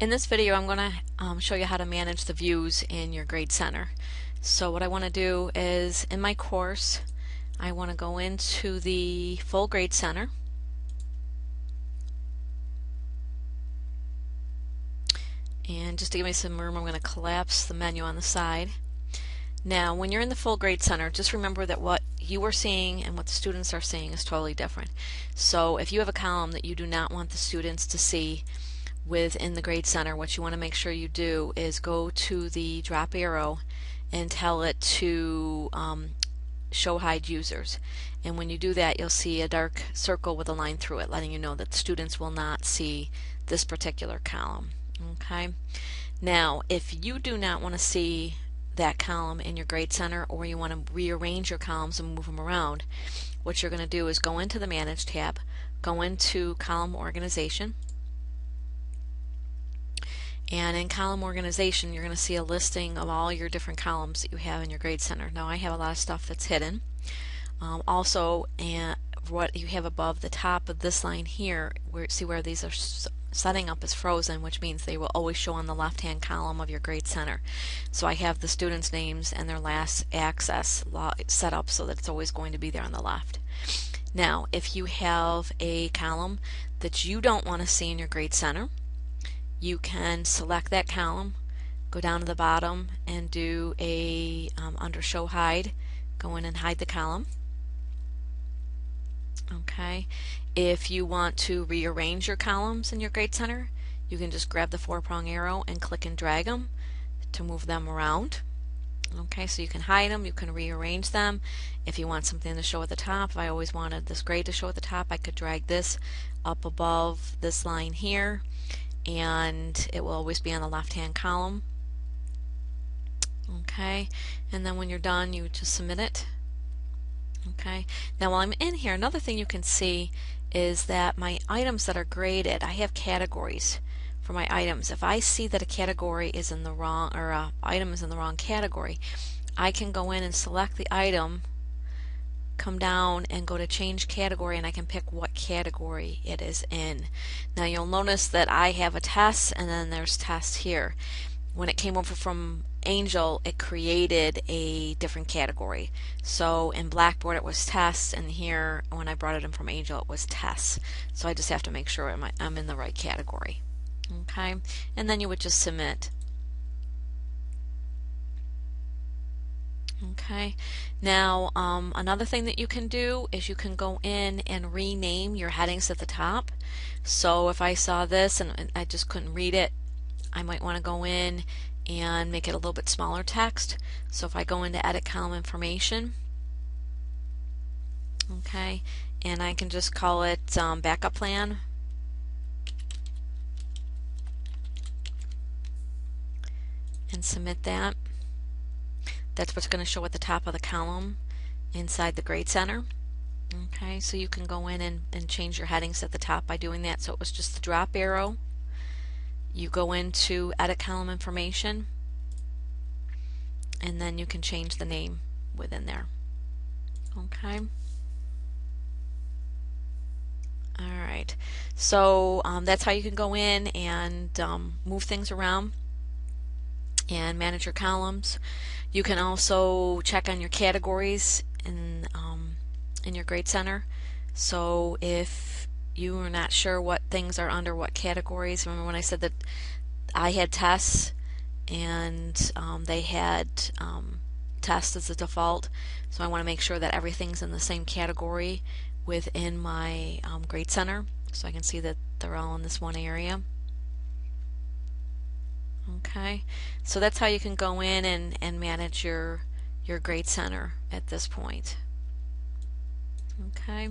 In this video I'm going to show you how to manage the views in your Grade Center. So what I want to do is, in my course, I want to go into the full Grade Center. And just to give me some room, I'm going to collapse the menu on the side. Now, when you're in the full Grade Center, just remember that what you are seeing and what the students are seeing is totally different. So if you have a column that you do not want the students to see within the Grade Center, what you want to make sure you do is go to the drop arrow and tell it to ShowHide Users. And when you do that, you'll see a dark circle with a line through it, letting you know that students will not see this particular column. Okay. Now, if you do not want to see that column in your Grade Center, or you want to rearrange your columns and move them around, what you're going to do is go into the Manage tab, go into Column Organization, and in Column Organization you're going to see a listing of all your different columns that you have in your Grade Center. Now, I have a lot of stuff that's hidden. Also, what you have above the top of this line here, see where these are setting up as frozen, which means they will always show on the left hand column of your Grade Center. So I have the students' names and their last access set up so that it's always going to be there on the left. Now, if you have a column that you don't want to see in your Grade Center, you can select that column, go down to the bottom and do a under Show Hide, go in and hide the column. Okay. If you want to rearrange your columns in your Grade Center, you can just grab the four-prong arrow and click and drag them to move them around. Okay, so you can hide them, you can rearrange them. If you want something to show at the top, if I always wanted this grade to show at the top, I could drag this up above this line here, and it will always be on the left-hand column. Okay, and then when you're done, you just submit it. Okay, now while I'm in here, another thing you can see is that my items that are graded, I have categories for my items. If I see that a category is in the wrong, or an item is in the wrong category, I can go in and select the item, come down and go to change category, and I can pick what category it is in. Now you'll notice that I have a test and then there's test here. When it came over from Angel, it created a different category. So in Blackboard it was tests, and here when I brought it in from Angel it was tests. So I just have to make sure I'm in the right category. Okay, and then you would just submit. Okay, now another thing that you can do is you can go in and rename your headings at the top. So if I saw this and I just couldn't read it, I might want to go in and make it a little bit smaller text. So if I go into Edit Column Information, okay, and I can just call it Backup Plan, and submit that. That's what's going to show at the top of the column inside the Grade Center. Okay, so you can go in and change your headings at the top by doing that. So it was just the drop arrow. You go into Edit Column Information, and then you can change the name within there. Okay. Alright, so that's how you can go in and move things around and manage your columns. You can also check on your categories in your Grade Center. So if you are not sure what things are under what categories, remember when I said that I had tests and they had tests as a default, so I want to make sure that everything's in the same category within my Grade Center, so I can see that they're all in this one area. Okay, so that's how you can go in and manage your Grade Center at this point. Okay.